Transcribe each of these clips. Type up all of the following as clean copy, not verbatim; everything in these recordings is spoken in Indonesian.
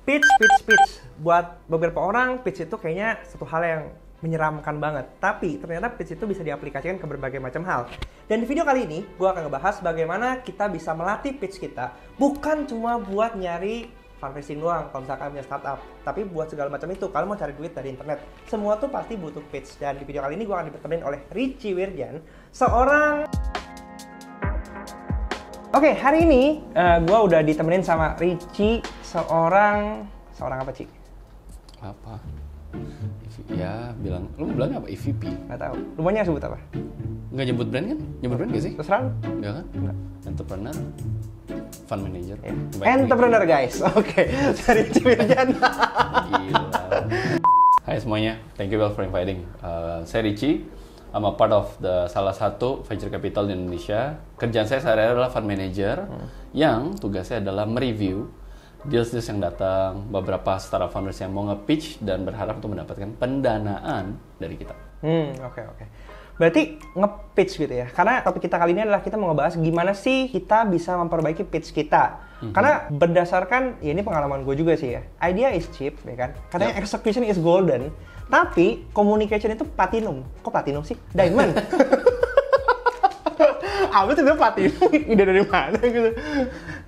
Pitch. Buat beberapa orang, pitch itu kayaknya satu hal yang menyeramkan banget. Tapi ternyata pitch itu bisa diaplikasikan ke berbagai macam hal. Dan di video kali ini, gue akan ngebahas bagaimana kita bisa melatih pitch kita. Bukan cuma buat nyari fundraising doang, kalau misalkan punya startup. Tapi buat segala macam itu, kalau mau cari duit dari internet, semua tuh pasti butuh pitch. Dan di video kali ini gue akan ditemenin oleh Richie Wirjan, seorang... Oke, hari ini gue udah ditemenin sama Richie, seorang apa, Ci? Apa? Ya, lu bilangnya apa? EVP? Nggak tahu. Lu maunya sebut apa? Nggak nyebut brand kan? Nyebut brand nggak sih? Terserah lu. Nggak kan? Nggak. Entrepreneur, fund manager. Ya. Entrepreneur, guys. Oke, dari Richie Wirjan. Gila. Hai semuanya, thank you well for inviting. Saya Richie. I'm a part of salah satu venture capital di Indonesia. Kerjaan saya sehari-hari adalah fund manager yang tugasnya adalah mereview deals yang datang, beberapa startup founders yang mau nge-pitch dan berharap untuk mendapatkan pendanaan dari kita. Oke. Berarti nge-pitch gitu ya. Karena topik kita kali ini adalah kita mau ngebahas gimana sih kita bisa memperbaiki pitch kita. Karena berdasarkan, ya ini pengalaman gue juga sih ya. Idea is cheap, ya kan? Katanya execution is golden. Tapi communication itu platinum. Kok platinum sih? Diamond. Apa tuh platinum? Ide dari mana gitu?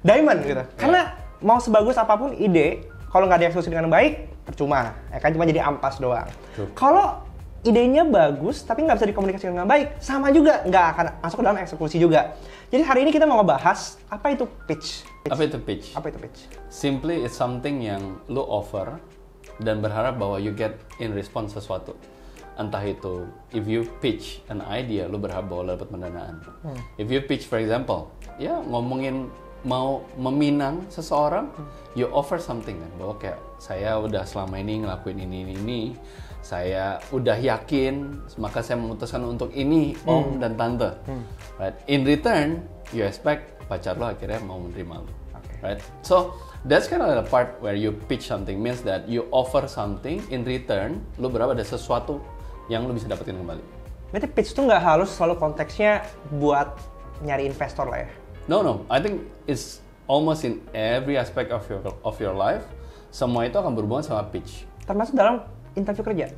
Diamond gitu. Karena mau sebagus apapun ide, kalau nggak dieksekusi dengan baik, percuma. Ya kan cuma jadi ampas doang. Kalau idenya bagus, tapi nggak bisa dikomunikasikan dengan baik, sama juga nggak akan masuk ke dalam eksekusi juga. Jadi hari ini kita mau ngebahas apa itu pitch. Apa itu pitch? Simply it's something yang lu offer dan berharap bahwa you get in response sesuatu. Entah itu, if you pitch an idea, lu berharap bahwa lu dapat pendanaan. If you pitch, for example, ya ngomongin mau meminang seseorang, you offer something kan, bahwa kayak saya udah selama ini ngelakuin ini, saya udah yakin, maka saya memutuskan untuk ini, om dan tante. Right? In return, you expect pacar lo akhirnya mau menerima lo. Right? So that's kind of the part where you pitch something, means that you offer something in return, lo berharap ada sesuatu yang lo bisa dapetin kembali. Berarti pitch tuh nggak harus selalu konteksnya buat nyari investor lah ya? No. I think it's almost in every aspect of your life. Semua itu akan berhubungan sama pitch. Termasuk dalam interview kerja?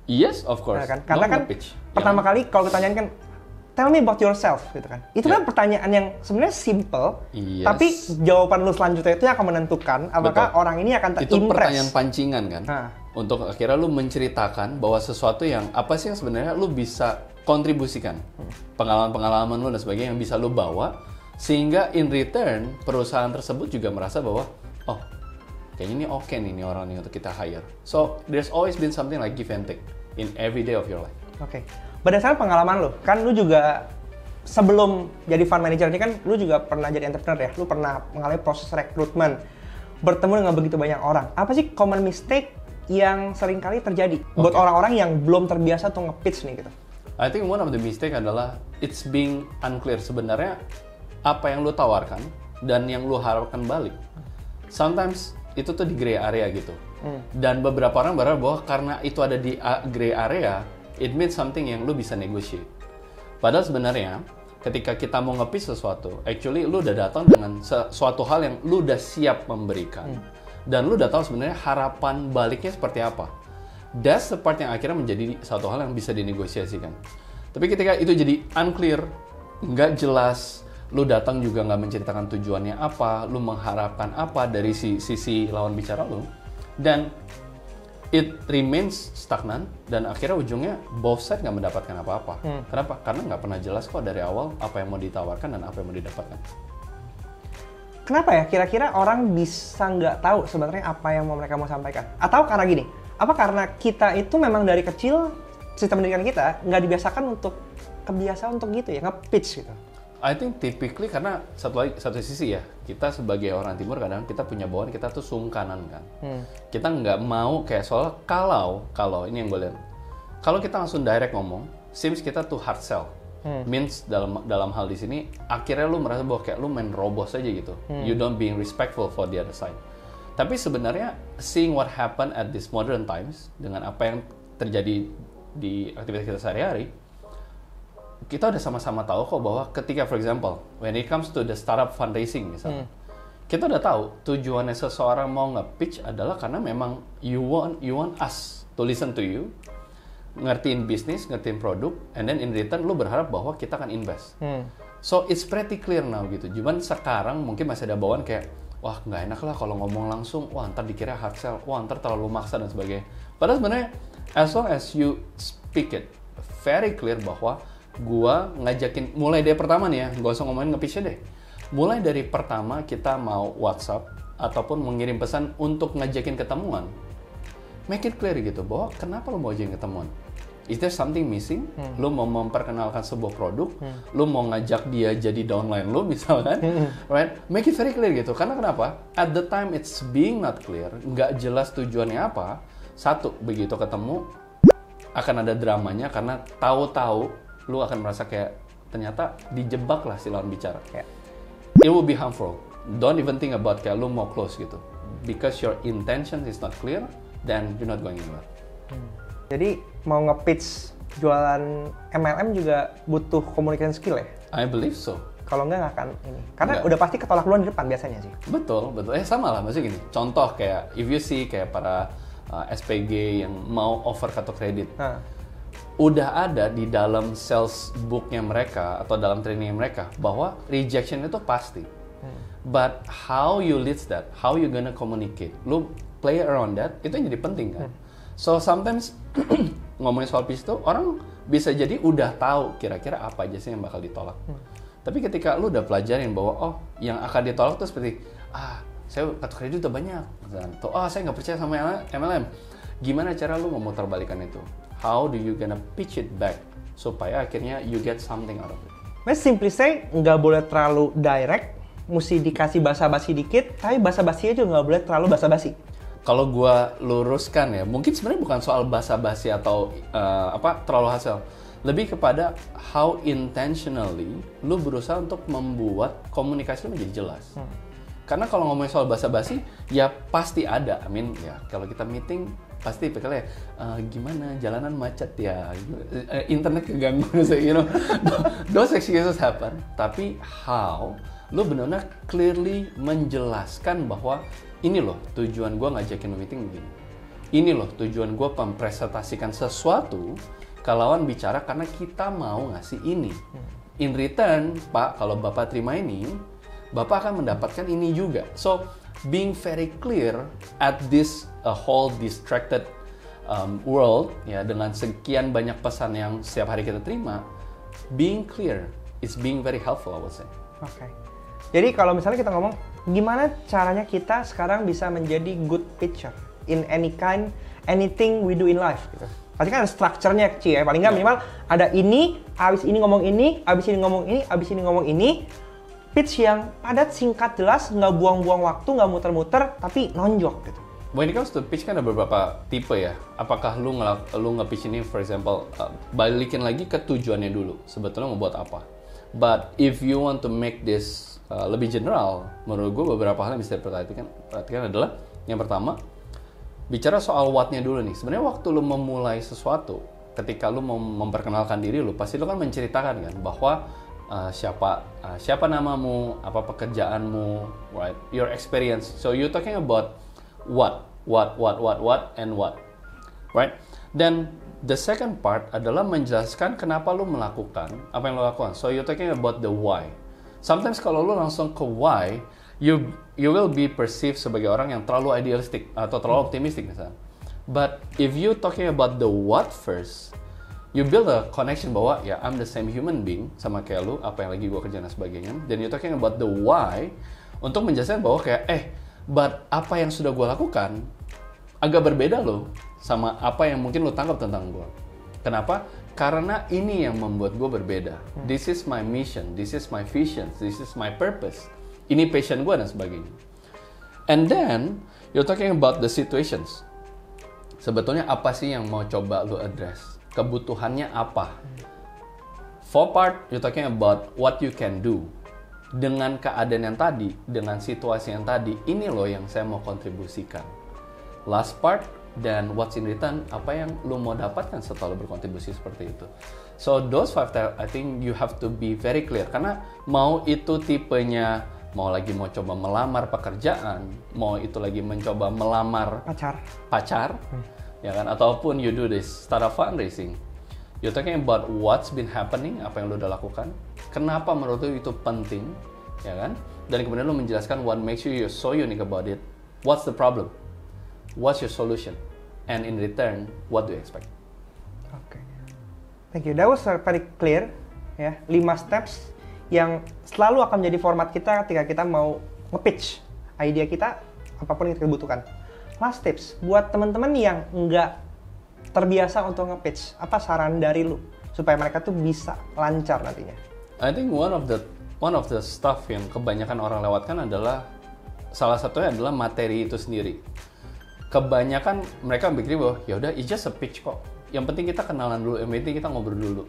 Yes, of course. Nah, kan? Karena kan pitch. Pertama kali kalau ditanyain kan, tell me about yourself, gitu kan. Itu kan pertanyaan yang sebenarnya simple, tapi jawaban lu selanjutnya itu akan menentukan apakah orang ini akan terimpress. Itu pertanyaan pancingan kan? Untuk akhirnya lu menceritakan bahwa sesuatu yang apa sih yang sebenarnya lu bisa kontribusikan. Pengalaman-pengalaman lu dan sebagainya yang bisa lu bawa, sehingga in return perusahaan tersebut juga merasa bahwa oh, kayaknya ini oke nih ini orang ini untuk kita hire. So there's always been something like give and take in every day of your life. Oke. Berdasarkan pengalaman lu, kan lu juga sebelum jadi fund manager ini kan lu juga pernah jadi entrepreneur ya. Lu pernah mengalami proses rekrutmen, bertemu dengan begitu banyak orang. Apa sih common mistake yang sering kali terjadi buat orang-orang yang belum terbiasa tuh nge-pitch nih gitu? I think one of the mistake adalah it's being unclear sebenarnya apa yang lu tawarkan dan yang lu harapkan balik. Sometimes itu tuh di gray area gitu. Dan beberapa orang berharap bahwa karena itu ada di gray area, it means something yang lu bisa negotiate. Padahal sebenarnya ketika kita mau nge-pitch sesuatu, actually lu udah datang dengan suatu hal yang lu udah siap memberikan. Dan lu udah tahu sebenarnya harapan baliknya seperti apa. That's the part yang akhirnya menjadi satu hal yang bisa dinegosiasikan. Tapi ketika itu jadi unclear, nggak jelas, lu datang juga nggak menceritakan tujuannya apa, lu mengharapkan apa dari sisi lawan bicara lu, dan it remains stagnan, dan akhirnya ujungnya both side nggak mendapatkan apa-apa. Kenapa? Karena nggak pernah jelas kok dari awal apa yang mau ditawarkan dan apa yang mau didapatkan. Kenapa ya kira-kira orang bisa nggak tahu sebenarnya apa yang mereka mau sampaikan? Atau karena gini, apa karena kita itu memang dari kecil sistem pendidikan kita nggak dibiasakan untuk kebiasaan untuk gitu ya, nge-pitch gitu? I think typically karena satu sisi ya, kita sebagai orang timur kadang kita punya bawaan kita tuh sungkanan kan. Kita nggak mau kayak soalnya kalau ini yang gue lihat, kalau kita langsung direct ngomong, seems kita tuh hard sell. Means dalam hal di sini akhirnya lu merasa bahwa kayak lu main robos aja gitu. You don't being respectful for the other side. Tapi sebenarnya seeing what happen at this modern times dengan apa yang terjadi di aktivitas kita sehari-hari, kita udah sama-sama tahu kok bahwa ketika for example when it comes to the startup fundraising misalnya, kita udah tahu tujuannya seseorang mau nge-pitch adalah karena memang you want us to listen to you, ngertiin bisnis, ngertiin produk, and then in return lu berharap bahwa kita akan invest. So it's pretty clear now gitu. Cuman sekarang mungkin masih ada bawaan kayak, wah nggak enak lah kalau ngomong langsung, wah ntar dikira hard sell, wah ntar terlalu maksa dan sebagainya. Padahal sebenarnya as long as you speak it very clear bahwa gua ngajakin, mulai dari pertama nih ya, gak usah ngomongin nge-pitch deh. Mulai dari pertama kita mau WhatsApp ataupun mengirim pesan untuk ngajakin ketemuan, make it clear gitu bahwa kenapa lo mau ajakin ketemuan. Is there something missing? Lo mau memperkenalkan sebuah produk, lo mau ngajak dia jadi downline lo misalkan, right? Make it very clear gitu. Karena kenapa? At the time it's being not clear, nggak jelas tujuannya apa. Satu, begitu ketemu akan ada dramanya karena tahu-tahu lo akan merasa kayak ternyata dijebak lah si lawan bicara. It will be harmful. Don't even think about kayak lu mau close gitu. Because your intention is not clear, then you're not going anywhere. Jadi mau nge-pitch jualan MLM juga butuh communication skill ya? I believe so. Kalau nggak akan ini. Karena udah pasti ketolak duluan di depan biasanya sih. Betul. Sama lah, maksudnya gini. Contoh kayak, if you see kayak para SPG yang mau offer kartu kredit. Udah ada di dalam sales booknya mereka atau dalam trainingnya mereka bahwa rejection itu pasti. But how you lead that, how you gonna communicate, lu play around that, itu yang jadi penting kan. So sometimes ngomongin soal pitch itu orang bisa jadi udah tahu kira-kira apa aja sih yang bakal ditolak. Tapi ketika lu udah pelajarin bahwa oh yang akan ditolak tuh seperti saya kartu kredit udah banyak, atau saya nggak percaya sama MLM. Gimana cara lu memutarbalikkan itu? How do you gonna pitch it back supaya akhirnya you get something out of it? Mas simply say nggak boleh terlalu direct, mesti dikasih basa-basi dikit, tapi basa-basinya juga nggak boleh terlalu basa-basi. Kalau gua luruskan ya, mungkin sebenarnya bukan soal basa-basi atau terlalu hasil, lebih kepada how intentionally lu berusaha untuk membuat komunikasi lu menjadi jelas. Karena kalau ngomongin soal basa-basi, ya pasti ada. Ya kalau kita meeting pasti pikirannya gimana jalanan macet ya, internet keganggu, those excuses happen. Tapi how lu benar-benar clearly menjelaskan bahwa ini loh tujuan gue ngajakin meeting begini, ini loh tujuan gue mempresentasikan sesuatu ke lawan bicara karena kita mau ngasih ini. In return, Pak, kalau Bapak terima ini, Bapak akan mendapatkan ini juga. So being very clear at this whole distracted world, ya, dengan sekian banyak pesan yang setiap hari kita terima, being clear is being very helpful, I would say. Oke. Jadi kalau misalnya kita ngomong, gimana caranya kita sekarang bisa menjadi good pitcher in anything we do in life, gitu. Pasti kan ada structure-nya, ya. Paling nggak minimal ada ini, abis ini ngomong ini, abis ini ngomong ini, abis ini ngomong ini. Pitch yang padat, singkat, jelas, nggak buang-buang waktu, nggak muter-muter, tapi nonjok gitu. When it comes to pitch kan ada beberapa tipe ya. Apakah lu nge-pitch ini, for example, balikin lagi ke tujuannya dulu. Sebetulnya mau buat apa. But if you want to make this lebih general, menurut gue beberapa hal yang bisa diperhatikan adalah yang pertama, bicara soal what-nya dulu nih. Sebenarnya waktu lu memulai sesuatu, ketika lu mau memperkenalkan diri lu, pasti lu kan menceritakan kan bahwa siapa namamu, apa pekerjaanmu, right? Your experience. So you're talking about what, and what, right? Dan the second part adalah menjelaskan kenapa lu melakukan apa yang lu lakukan. So you're talking about the why. Sometimes kalau lu langsung ke why, you will be perceived sebagai orang yang terlalu idealistic atau terlalu optimistic misalnya. But if you talking about the what first, you build a connection bahwa ya I'm the same human being sama kayak lu, apa yang lagi gue kerjain dan sebagainya. Dan you talking about the why untuk menjelaskan bahwa kayak but apa yang sudah gue lakukan agak berbeda loh sama apa yang mungkin lu tangkap tentang gue. Kenapa? Karena ini yang membuat gue berbeda. This is my mission, this is my vision, this is my purpose. Ini passion gue dan sebagainya. And then you're talking about the situations. Sebetulnya apa sih yang mau coba lu address? Kebutuhannya apa? For part, you're talking about what you can do. Dengan keadaan yang tadi, dengan situasi yang tadi, ini loh yang saya mau kontribusikan. Last part, dan what's in return, apa yang lu mau dapatkan setelah lu berkontribusi seperti itu. So those 5 I think you have to be very clear. Karena mau itu tipenya mau coba melamar pekerjaan, mau itu lagi mencoba melamar pacar, ya kan? Ataupun you do this, start a fundraising. You're talking about what's been happening, apa yang lo udah lakukan, kenapa menurut lo itu penting, ya kan? Dan kemudian lo menjelaskan what makes you so unique about it, what's the problem, what's your solution, and in return, what do you expect? Oke, thank you. That was very clear, ya. 5 steps yang selalu akan menjadi format kita ketika kita mau nge-pitch idea kita, apapun yang kita butuhkan. Last tips, buat teman-teman yang nggak terbiasa untuk nge-pitch, apa saran dari lu supaya mereka tuh bisa lancar nantinya? I think one of the stuff yang kebanyakan orang lewatkan adalah, salah satunya adalah materi itu sendiri. Kebanyakan mereka pikir bahwa ya udah, it's just a pitch kok. Yang penting kita kenalan dulu, yang penting kita ngobrol dulu.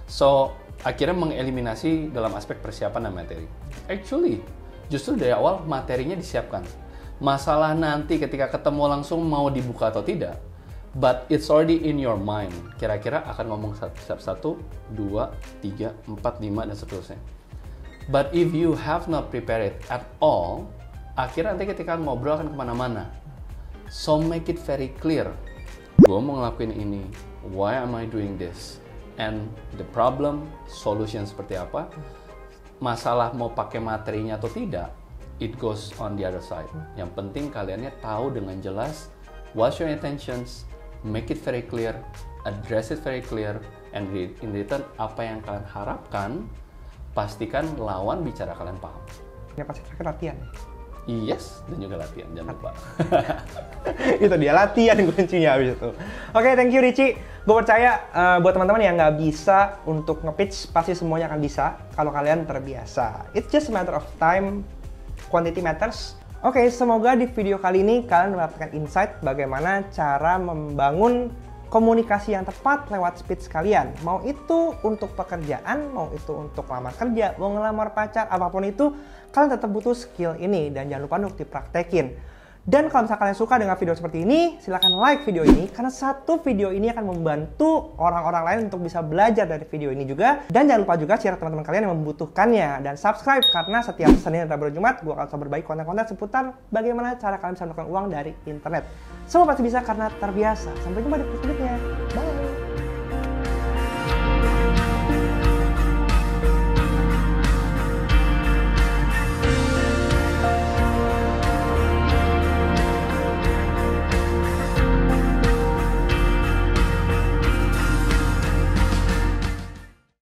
So, akhirnya mengeliminasi dalam aspek persiapan dan materi. Actually, justru dari awal materinya disiapkan. Masalah nanti ketika ketemu langsung mau dibuka atau tidak, but it's already in your mind. Kira-kira akan ngomong step 1, 2, 3, 4, 5, dan seterusnya. But if you have not prepared it at all, akhirnya nanti ketika ngobrol akan kemana-mana. So make it very clear. Gue mau ngelakuin ini. Why am I doing this? And the problem, solution seperti apa, masalah mau pakai materinya atau tidak, it goes on the other side. Yang penting kaliannya tahu dengan jelas what's your intentions, make it very clear, address it very clear, and in return apa yang kalian harapkan, pastikan lawan bicara kalian paham. Ini pasti terakhir latihan. Yes, dan juga latihan, jangan lupa. Itu dia, latihan kuncinya habis itu. Oke, thank you Richie. Gue percaya buat teman-teman yang nggak bisa untuk nge-pitch, pasti semuanya akan bisa kalau kalian terbiasa. It's just a matter of time, quantity matters. Oke, semoga di video kali ini kalian mendapatkan insight bagaimana cara membangun komunikasi yang tepat lewat speech kalian. Mau itu untuk pekerjaan, mau itu untuk lamar kerja, mau ngelamar pacar, apapun itu, kalian tetap butuh skill ini dan jangan lupa untuk dipraktekin. Dan kalau misalnya kalian suka dengan video seperti ini, silahkan like video ini karena satu video ini akan membantu orang-orang lain untuk bisa belajar dari video ini juga. Dan jangan lupa juga share teman-teman kalian yang membutuhkannya dan subscribe karena setiap Senin dan Rabu Jumat gue akan selalu berbagi konten-konten seputar bagaimana cara kalian bisa mendapatkan uang dari internet. Semua pasti bisa karena terbiasa. Sampai jumpa di video selanjutnya.